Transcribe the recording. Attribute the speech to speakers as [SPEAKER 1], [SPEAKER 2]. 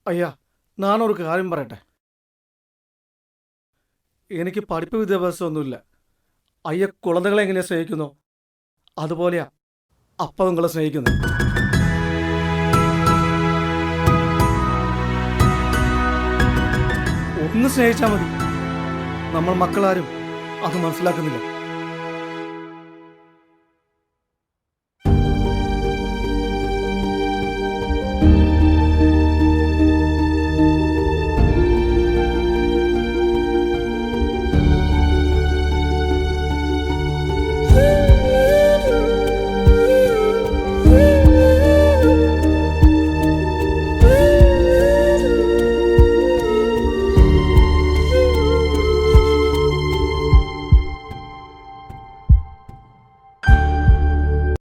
[SPEAKER 1] അയ്യാ, ഞാനൊരു കാര്യം പറയട്ടെ. എനിക്ക് പഠിപ്പ് വിദ്യാഭ്യാസം ഒന്നുമില്ല. അയ്യ കുളന്തകളെ എങ്ങനെയാ സ്നേഹിക്കുന്നു അതുപോലെയാ അപ്പ നിങ്ങളെ സ്നേഹിക്കുന്നത്. ഒന്ന് സ്നേഹിച്ചാൽ മതി. നമ്മൾ മക്കളാരും അത് മനസ്സിലാക്കുന്നില്ല.